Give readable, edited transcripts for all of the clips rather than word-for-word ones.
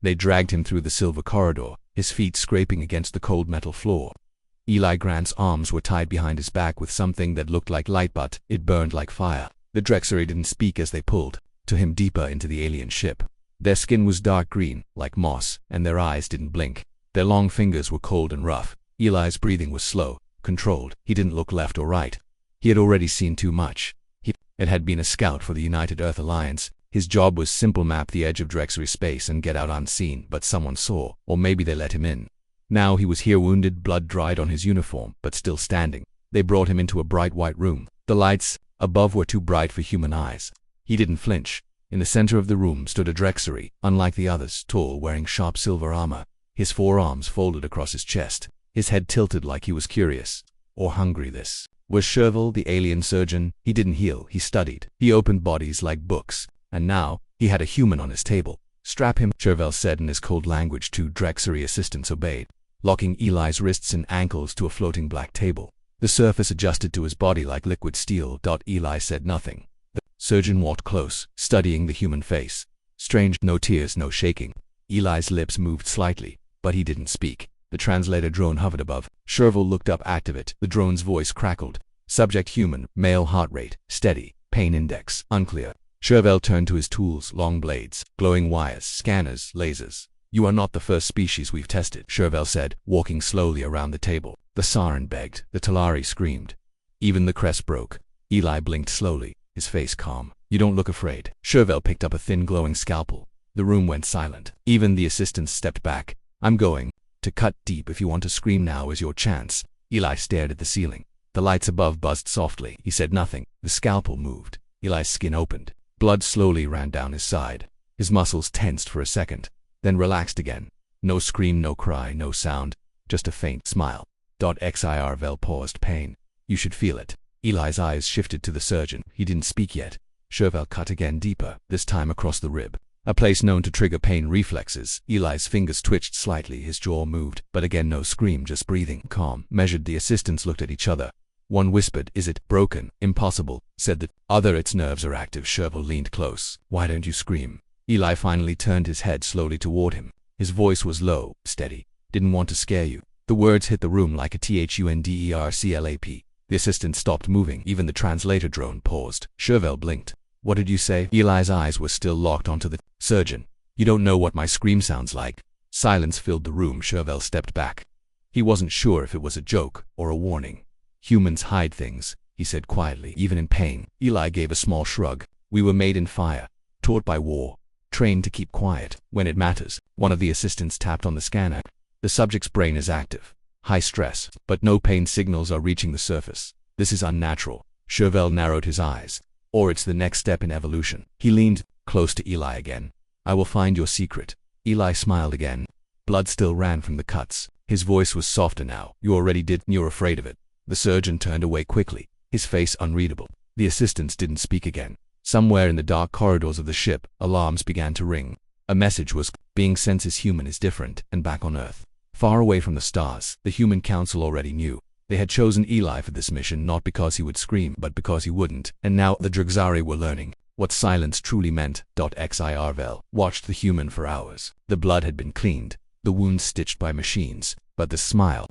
They dragged him through the silver corridor, his feet scraping against the cold metal floor. Eli Grant's arms were tied behind his back with something that looked like light, but it burned like fire. The Drexari didn't speak as they pulled to him deeper into the alien ship. Their skin was dark green, like moss, and their eyes didn't blink. Their long fingers were cold and rough. Eli's breathing was slow, controlled. He didn't look left or right. He had already seen too much. It had been a scout for the United Earth Alliance. His job was simple: map the edge of Drexari space and get out unseen, but someone saw, or maybe they let him in. Now he was here, wounded, blood dried on his uniform, but still standing. They brought him into a bright white room. The lights above were too bright for human eyes. He didn't flinch. In the center of the room stood a Drexari, unlike the others, tall, wearing sharp silver armor. His forearms folded across his chest. His head tilted like he was curious or hungry. This was Sherval, the alien surgeon. He didn't heal, he studied. He opened bodies like books, and now he had a human on his table. Strap him, Sherval said in his cold language. Two Drexari assistants obeyed, locking Eli's wrists and ankles to a floating black table. The surface adjusted to his body like liquid steel. Eli said nothing. The surgeon walked close, studying the human face. Strange, no tears, no shaking. Eli's lips moved slightly, but he didn't speak. The translator drone hovered above. Sherval looked up. Activate. The drone's voice crackled. Subject human, male, heart rate steady, pain index unclear. Sherval turned to his tools, long blades, glowing wires, scanners, lasers. You are not the first species we've tested, Sherval said, walking slowly around the table. The Sarin begged. The Talari screamed. Even the crest broke. Eli blinked slowly, his face calm. You don't look afraid. Sherval picked up a thin glowing scalpel. The room went silent. Even the assistants stepped back. I'm going to cut deep. If you want to scream, now is your chance. Eli stared at the ceiling. The lights above buzzed softly. He said nothing. The scalpel moved. Eli's skin opened. Blood slowly ran down his side. His muscles tensed for a second, then relaxed again. No scream, no cry, no sound, just a faint smile. Xirvel paused. Pain. You should feel it. Eli's eyes shifted to the surgeon. He didn't speak yet. Sherval cut again, deeper, this time across the rib, a place known to trigger pain reflexes. Eli's fingers twitched slightly, his jaw moved, but again no scream, just breathing. Calm, measured. The assistants looked at each other. One whispered, "Is it broken?" "Impossible," said the other. "Its nerves are active." Sherval leaned close. "Why don't you scream?" Eli finally turned his head slowly toward him. His voice was low, steady. "Didn't want to scare you." The words hit the room like a thunderclap. The assistant stopped moving. Even the translator drone paused. Sherval blinked. "What did you say?" Eli's eyes were still locked onto the surgeon. "You don't know what my scream sounds like." Silence filled the room. Sherval stepped back. He wasn't sure if it was a joke or a warning. "Humans hide things," he said quietly, "even in pain." Eli gave a small shrug. "We were made in fire, taught by war, trained to keep quiet when it matters." One of the assistants tapped on the scanner. "The subject's brain is active. High stress, but no pain signals are reaching the surface. This is unnatural." Sherval narrowed his eyes. "Or it's the next step in evolution." He leaned close to Eli again. "I will find your secret." Eli smiled again. Blood still ran from the cuts. His voice was softer now. "You already did. You're afraid of it." The surgeon turned away quickly, his face unreadable. The assistants didn't speak again. Somewhere in the dark corridors of the ship, alarms began to ring. A message was being sent as human is different, and back on Earth, far away from the stars. The Human Council already knew. They had chosen Eli for this mission not because he would scream, but because he wouldn't. And now the Drexari were learning what silence truly meant. Xirvel watched the human for hours. The blood had been cleaned, the wounds stitched by machines, but the smile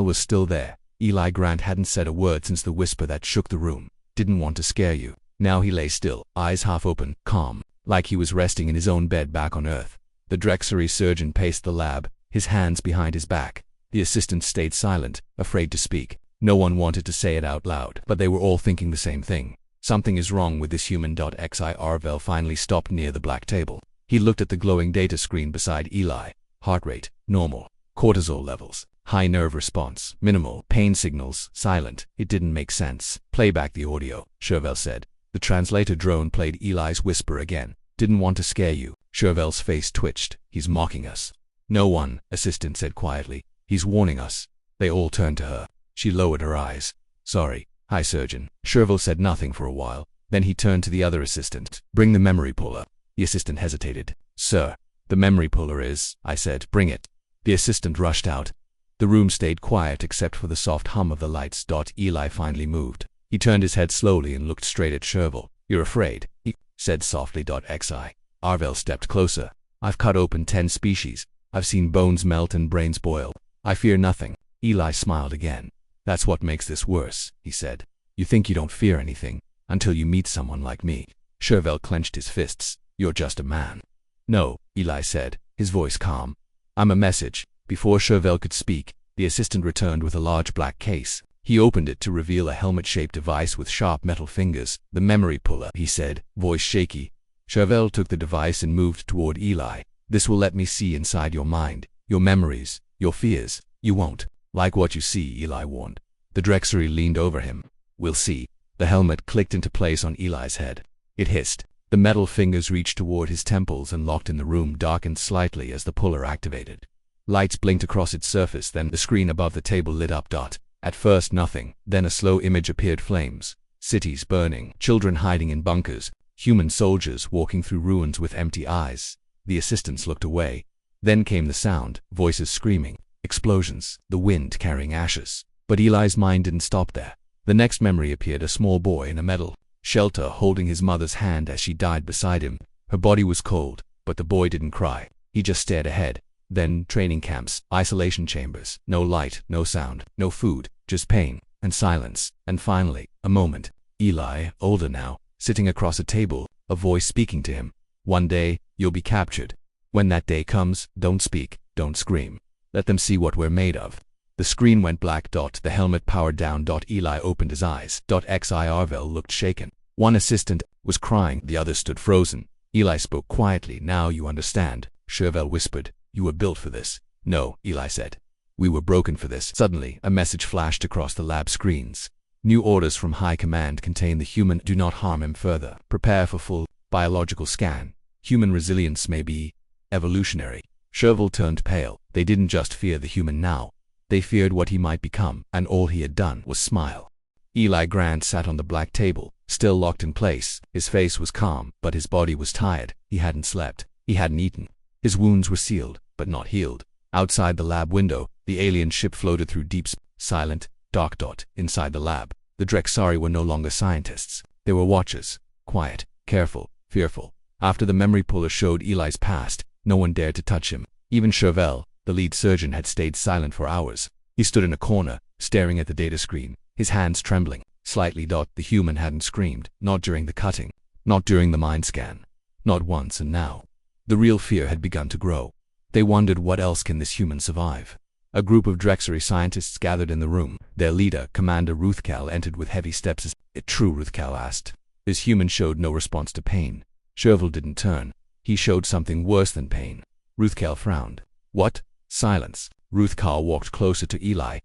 was still there. Eli Grant hadn't said a word since the whisper that shook the room. "Didn't want to scare you." Now he lay still, eyes half open, calm, like he was resting in his own bed back on Earth. The Drexari surgeon paced the lab, his hands behind his back. The assistants stayed silent, afraid to speak. No one wanted to say it out loud, but they were all thinking the same thing. Something is wrong with this human. Xirvel finally stopped near the black table. He looked at the glowing data screen beside Eli. Heart rate, normal. Cortisol levels, high. Nerve response, minimal. Pain signals, silent. It didn't make sense. "Play back the audio," Sherval said. The translator drone played Eli's whisper again. "Didn't want to scare you." Sherval's face twitched. "He's mocking us." "No one," assistant said quietly. "He's warning us." They all turned to her. She lowered her eyes. "Sorry." "Hi, surgeon." Sherval said nothing for a while. Then he turned to the other assistant. "Bring the memory puller." The assistant hesitated. "Sir, the memory puller is," I said. "Bring it." The assistant rushed out. The room stayed quiet except for the soft hum of the lights. Eli finally moved. He turned his head slowly and looked straight at Sherval. "You're afraid," he said softly. Xirvel stepped closer. I've cut open 10 species. I've seen bones melt and brains boil. I fear nothing. Eli smiled again. That's what makes this worse, he said. You think you don't fear anything, until you meet someone like me. Chervel clenched his fists. You're just a man. No, Eli said, his voice calm. I'm a message. Before Chervel could speak, the assistant returned with a large black case. He opened it to reveal a helmet-shaped device with sharp metal fingers. The memory puller, he said, voice shaky. Chervel took the device and moved toward Eli. This will let me see inside your mind, your memories, your fears. You won't like what you see, Eli warned. The Drexari leaned over him. We'll see. The helmet clicked into place on Eli's head. It hissed. The metal fingers reached toward his temples and locked in. The room darkened slightly as the puller activated. Lights blinked across its surface, then the screen above the table lit up. At first nothing, then a slow image appeared. Flames, cities burning, children hiding in bunkers, human soldiers walking through ruins with empty eyes. The assistants looked away. Then came the sound, voices screaming, explosions, the wind carrying ashes. But Eli's mind didn't stop there. The next memory appeared, a small boy in a metal shelter holding his mother's hand as she died beside him. Her body was cold, but the boy didn't cry. He just stared ahead. Then training camps, isolation chambers, no light, no sound, no food, just pain and silence. And finally, a moment. Eli, older now, sitting across a table, a voice speaking to him. One day, you'll be captured. When that day comes, don't speak, don't scream. Let them see what we're made of. The screen went black. The helmet powered down. Eli opened his eyes. Chervel looked shaken. One assistant was crying, the other stood frozen. Eli spoke quietly. Now you understand, Chervel whispered. You were built for this. No, Eli said. We were broken for this. Suddenly, a message flashed across the lab screens. New orders from High Command contain the human. Do not harm him further. Prepare for full biological scan. Human resilience may be evolutionary. Chervel turned pale. They didn't just fear the human now. They feared what he might become, and all he had done was smile. Eli Grant sat on the black table, still locked in place. His face was calm, but his body was tired. He hadn't slept. He hadn't eaten. His wounds were sealed, but not healed. Outside the lab window, the alien ship floated through deep, silent, dark. Inside the lab, the Drexari were no longer scientists. They were watchers, quiet, careful, fearful. After the memory puller showed Eli's past, no one dared to touch him. Even Chervel, the lead surgeon, had stayed silent for hours. He stood in a corner, staring at the data screen, his hands trembling slightly. The human hadn't screamed, not during the cutting, not during the mind scan, not once. And now, the real fear had begun to grow. They wondered, what else can this human survive? A group of Drexari scientists gathered in the room. Their leader, Commander Ruthcal, entered with heavy steps. Is it true? Ruthcal asked. This human showed no response to pain. Chervel didn't turn. He showed something worse than pain. Ruthcal frowned. What? Silence. Ruthcal walked closer to Eli.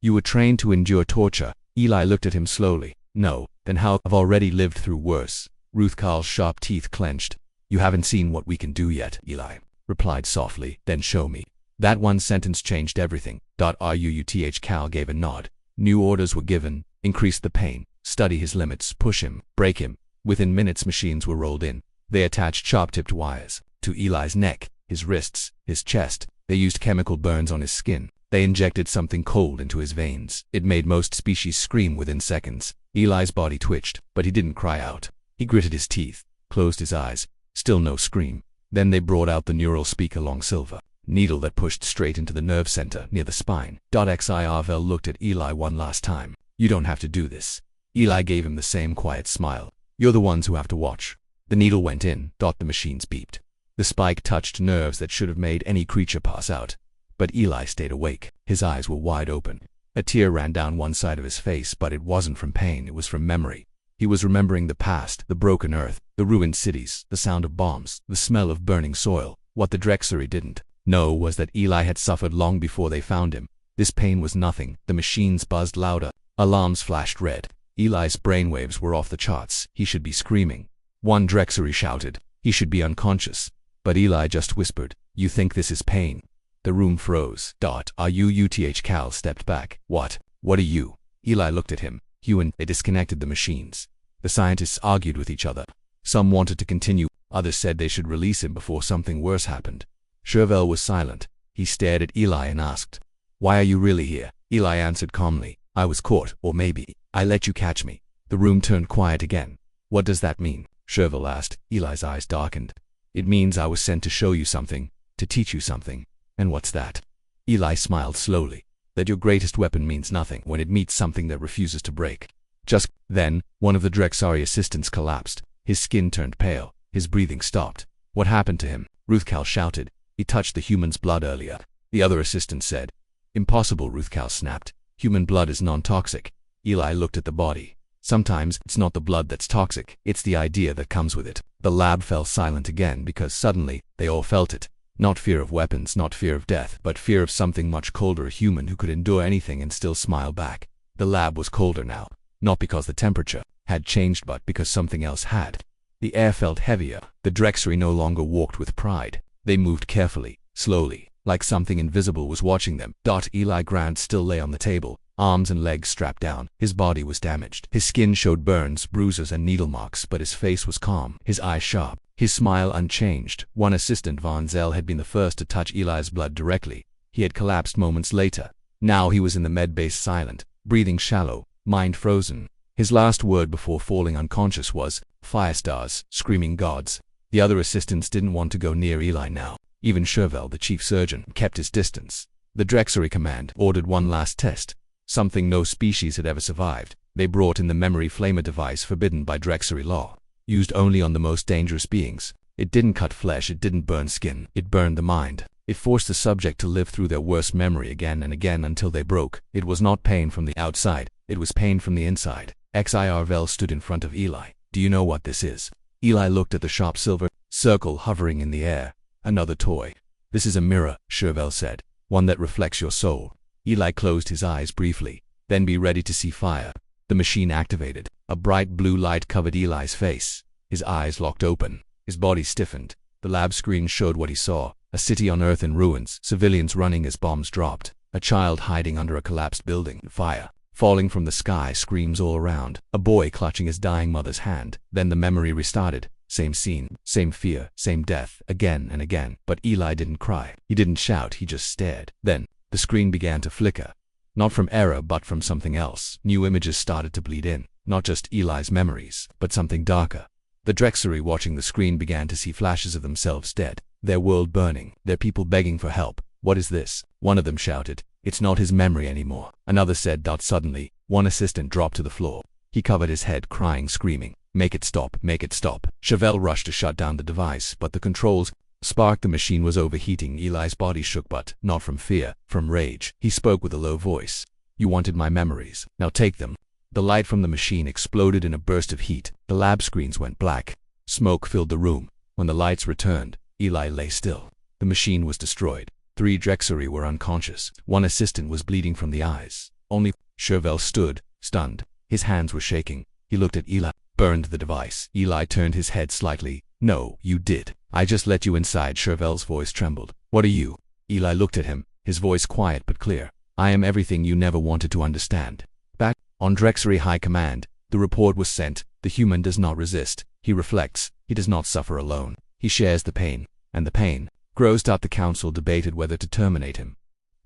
You were trained to endure torture. Eli looked at him slowly. No. Then how? I've already lived through worse. Ruthcal's sharp teeth clenched. You haven't seen what we can do yet, Eli replied softly. Then show me. That one sentence changed everything. Ruthcal gave a nod. New orders were given. Increase the pain. Study his limits. Push him. Break him. Within minutes, machines were rolled in. They attached sharp-tipped wires to Eli's neck, his wrists, his chest. They used chemical burns on his skin. They injected something cold into his veins. It made most species scream within seconds. Eli's body twitched, but he didn't cry out. He gritted his teeth, closed his eyes. Still no scream. Then they brought out the neural speaker, long silver needle that pushed straight into the nerve center near the spine. Chervel looked at Eli one last time. You don't have to do this. Eli gave him the same quiet smile. You're the ones who have to watch. The needle went in. The machines beeped. The spike touched nerves that should have made any creature pass out. But Eli stayed awake. His eyes were wide open. A tear ran down one side of his face, but it wasn't from pain, it was from memory. He was remembering the past, the broken earth, the ruined cities, the sound of bombs, the smell of burning soil. What the Drexari didn't know was that Eli had suffered long before they found him. This pain was nothing. The machines buzzed louder. Alarms flashed red. Eli's brainwaves were off the charts. He should be screaming. One Drexari shouted. He should be unconscious. But Eli just whispered, You think this is pain? The room froze. Ruthcal stepped back. What are you? Eli looked at him. Human. They disconnected the machines. The scientists argued with each other. Some wanted to continue. Others said they should release him before something worse happened. Chervel was silent. He stared at Eli and asked, Why are you really here? Eli answered calmly, I was caught, or maybe I let you catch me. The room turned quiet again. What does that mean? Chervel asked. Eli's eyes darkened. It means I was sent to show you something, to teach you something. And what's that? Eli smiled slowly. That your greatest weapon means nothing when it meets something that refuses to break. Just then, one of the Drexari assistants collapsed. His skin turned pale. His breathing stopped. What happened to him? Ruthcal shouted. He touched the human's blood earlier. The other assistant said. Impossible, Ruthcal snapped. Human blood is non-toxic. Eli looked at the body. Sometimes it's not the blood that's toxic, it's the idea that comes with it. The lab fell silent again because suddenly they all felt it. Not fear of weapons, not fear of death, but fear of something much colder, a human who could endure anything and still smile back. The lab was colder now, not because the temperature had changed but because something else had. The air felt heavier. The Drexari no longer walked with pride. They moved carefully, slowly, like something invisible was watching them. Eli Grant still lay on the table, arms and legs strapped down. His body was damaged. His skin showed burns, bruises, and needle marks, but his face was calm, his eyes sharp, his smile unchanged. One assistant, Von Zell, had been the first to touch Eli's blood directly. He had collapsed moments later. Now he was in the medbase, silent, breathing shallow, mind frozen. His last word before falling unconscious was, "Fire stars, screaming gods." The other assistants didn't want to go near Eli now. Even Chervel, the chief surgeon, kept his distance. The Drexari command ordered one last test, something no species had ever survived. They brought in the memory flamer device forbidden by Drexari law, used only on the most dangerous beings. It didn't cut flesh, it didn't burn skin, it burned the mind. It forced the subject to live through their worst memory again and again until they broke. It was not pain from the outside, it was pain from the inside. Chervel stood in front of Eli. "Do you know what this is?" Eli looked at the sharp silver circle hovering in the air. "Another toy." "This is a mirror," Chervel said. "One that reflects your soul." Eli closed his eyes briefly. "Then be ready to see fire." The machine activated. A bright blue light covered Eli's face. His eyes locked open. His body stiffened. The lab screen showed what he saw. A city on Earth in ruins, civilians running as bombs dropped, a child hiding under a collapsed building, fire falling from the sky, screams all around, a boy clutching his dying mother's hand. Then the memory restarted. Same scene, same fear, same death, again and again. But Eli didn't cry. He didn't shout, he just stared. Then, the screen began to flicker. Not from error, but from something else. New images started to bleed in. Not just Eli's memories, but something darker. The Drexari watching the screen began to see flashes of themselves dead. Their world burning. Their people begging for help. "What is this?" One of them shouted. "It's not his memory anymore." Another said. Suddenly, one assistant dropped to the floor. He covered his head, crying, screaming, "Make it stop, make it stop." Chervel rushed to shut down the device, but the controls sparked. The machine was overheating. Eli's body shook, but not from fear, from rage. He spoke with a low voice. "You wanted my memories. Now take them." The light from the machine exploded in a burst of heat. The lab screens went black. Smoke filled the room. When the lights returned, Eli lay still. The machine was destroyed. 3 Drexari were unconscious. One assistant was bleeding from the eyes. Only Chervel stood, stunned. His hands were shaking. He looked at Eli. "Burned the device." Eli turned his head slightly. "No, you did. I just let you inside." Chervel's voice trembled. "What are you?" Eli looked at him, his voice quiet but clear. "I am everything you never wanted to understand." Back on Drexari High Command, the report was sent. The human does not resist. He reflects. He does not suffer alone. He shares the pain. And the pain grows. The council debated whether to terminate him.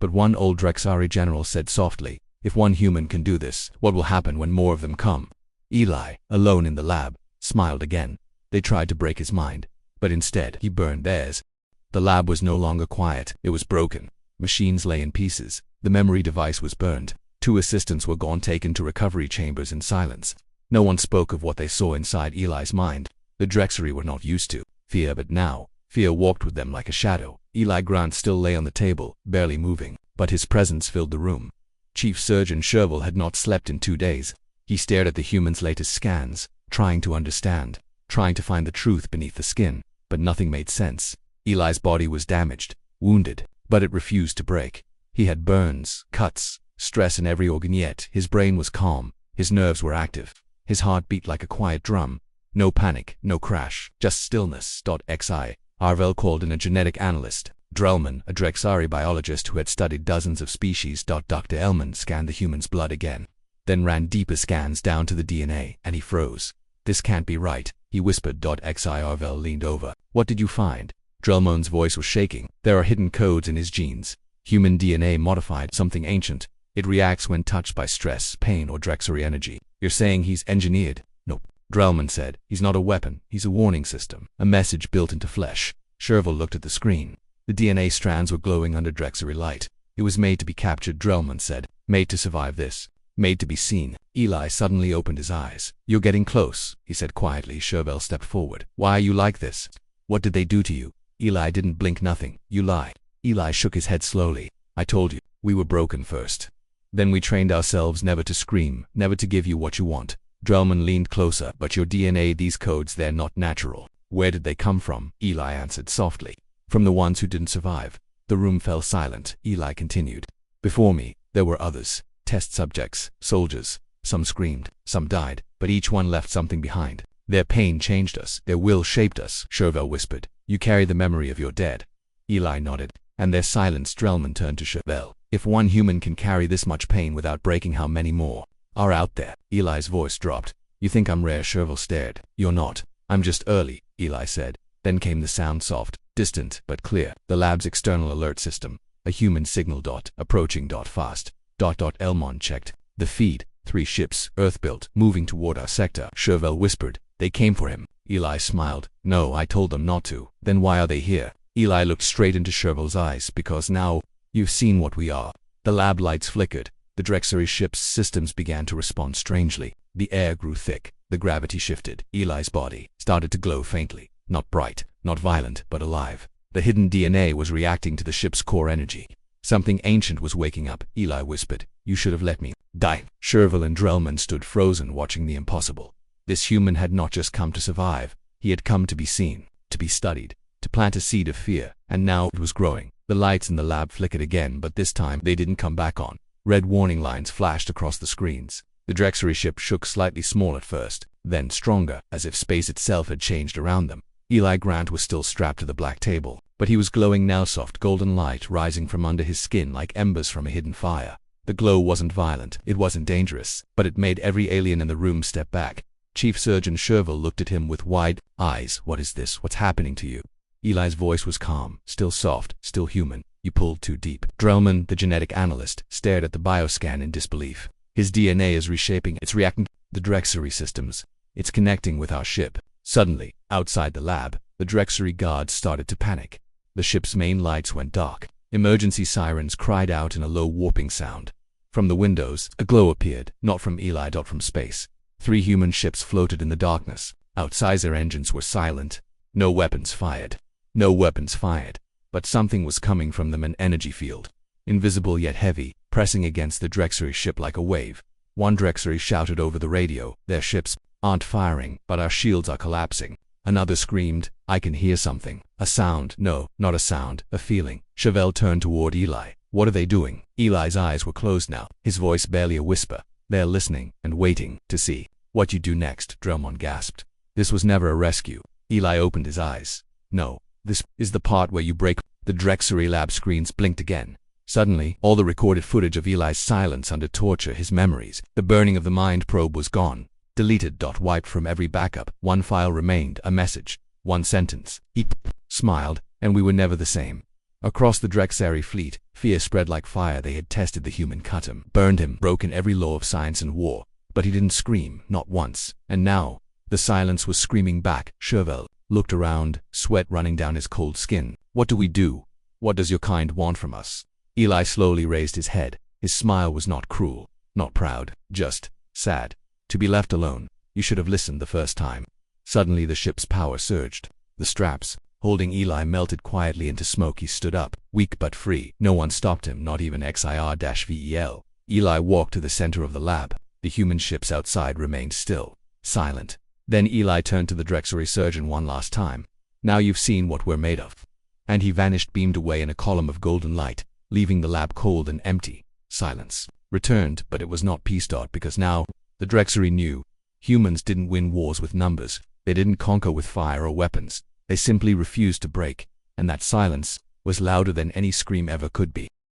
But one old Drexari general said softly, "If one human can do this, what will happen when more of them come?" Eli, alone in the lab, smiled again. They tried to break his mind, but instead he burned theirs. The lab was no longer quiet. It was broken. Machines lay in pieces. The memory device was burned. 2 assistants were gone, taken to recovery chambers in silence. No one spoke of what they saw inside Eli's mind. The Drexari were not used to fear, but now fear walked with them like a shadow. Eli Grant still lay on the table, barely moving, but his presence filled the room. Chief Surgeon Chervel had not slept in 2 days. He stared at the human's latest scans, trying to understand, trying to find the truth beneath the skin, but nothing made sense. Eli's body was damaged, wounded, but it refused to break. He had burns, cuts, stress in every organ, yet his brain was calm, his nerves were active, his heart beat like a quiet drum. No panic, no crash, just stillness. Chervel called in a genetic analyst, Drellman, a Drexari biologist who had studied dozens of species. Dr. Ellman scanned the human's blood again, then ran deeper scans down to the DNA, and he froze. "This can't be right," he whispered. Chervel leaned over. "What did you find?" Drellman's voice was shaking. "There are hidden codes in his genes. Human DNA modified, something ancient. It reacts when touched by stress, pain, or Drexari energy." "You're saying he's engineered?" "Nope. Drellman said. He's not a weapon, he's a warning system. A message built into flesh. Sherville looked at the screen. The DNA strands were glowing under Drexari light. It was made to be captured, Drellman said. Made to survive this. Made to be seen. Eli suddenly opened his eyes. You're getting close, he said quietly. Sherville stepped forward. Why are you like this? What did they do to you? Eli didn't blink. Nothing. You lie. Eli shook his head slowly. I told you. We were broken first. Then we trained ourselves never to scream, never to give you what you want. Drellman leaned closer. But your DNA, these codes, they're not natural. Where did they come from? Eli answered softly. From the ones who didn't survive. The room fell silent. Eli continued. Before me, there were others. Test subjects, soldiers. Some screamed, some died, but each one left something behind. Their pain changed us. Their will shaped us, Sherville whispered. You carry the memory of your dead. Eli nodded. And their silence. Drellman turned to Sherville. If one human can carry this much pain without breaking, how many more are out there? Eli's voice dropped. You think I'm rare? Sherville stared. You're not. I'm just early, Eli said. Then came the sound, soft, distant, but clear. The lab's external alert system. A human signal. Approaching. Fast. Elmon checked. The feed. 3 ships, Earth-built, moving toward our sector. Sherville whispered. They came for him. Eli smiled. No, I told them not to. Then why are they here? Eli looked straight into Sherville's eyes. Because now, you've seen what we are. The lab lights flickered. The Drexari ship's systems began to respond strangely. The air grew thick. The gravity shifted. Eli's body started to glow faintly. Not bright, not violent, but alive. The hidden DNA was reacting to the ship's core energy. Something ancient was waking up, Eli whispered. You should have let me die. Sherville and Drellman stood frozen, watching the impossible. This human had not just come to survive. He had come to be seen, to be studied, to plant a seed of fear, and now it was growing. The lights in the lab flickered again, but this time they didn't come back on. Red warning lines flashed across the screens. The Drexari ship shook, slightly small at first, then stronger, as if space itself had changed around them. Eli Grant was still strapped to the black table, but he was glowing now, soft golden light rising from under his skin like embers from a hidden fire. The glow wasn't violent, it wasn't dangerous, but it made every alien in the room step back. Chief Surgeon Sherville looked at him with wide eyes. What is this? What's happening to you? Eli's voice was calm, still soft, still human. You pulled too deep. Drellman, the genetic analyst, stared at the bioscan in disbelief. His DNA is reshaping. It's reacting to the Drexari systems. It's connecting with our ship. Suddenly, outside the lab, the Drexari guards started to panic. The ship's main lights went dark. Emergency sirens cried out in a low warping sound. From the windows, a glow appeared, not from Eli. From space. 3 human ships floated in the darkness. Outside their engines were silent. No weapons fired. No weapons fired. But something was coming from them, an energy field. Invisible yet heavy, pressing against the Drexari ship like a wave. One Drexari shouted over the radio, their ships aren't firing, but our shields are collapsing. Another screamed, I can hear something. A sound. No, not a sound, a feeling. Sherville turned toward Eli. What are they doing? Eli's eyes were closed now, his voice barely a whisper. They're listening and waiting to see what you do next, Drellman gasped. This was never a rescue. Eli opened his eyes. No, this is the part where you break. The Drexari lab screens blinked again. Suddenly, all the recorded footage of Eli's silence under torture, his memories, the burning of the mind probe was gone. Deleted. Wiped from every backup. One file remained, a message. One sentence. He smiled, and we were never the same. Across the Drexari fleet, fear spread like fire. They had tested the human, cut him, burned him, broken every law of science and war. But he didn't scream, not once. And now, the silence was screaming back. Sherville looked around, sweat running down his cold skin. What do we do? What does your kind want from us? Eli slowly raised his head. His smile was not cruel, not proud, just sad. To be left alone. You should have listened the first time. Suddenly the ship's power surged. The straps, holding Eli, melted quietly into smoke. He stood up, weak but free. No one stopped him, not even XIR-VEL. Eli walked to the center of the lab. The human ships outside remained still, silent. Then Eli turned to the Drexari surgeon one last time. Now you've seen what we're made of. And he vanished, beamed away in a column of golden light, leaving the lab cold and empty. Silence returned, but it was not peace. Because now, the Drexari knew, humans didn't win wars with numbers. They didn't conquer with fire or weapons. They simply refused to break. And that silence was louder than any scream ever could be.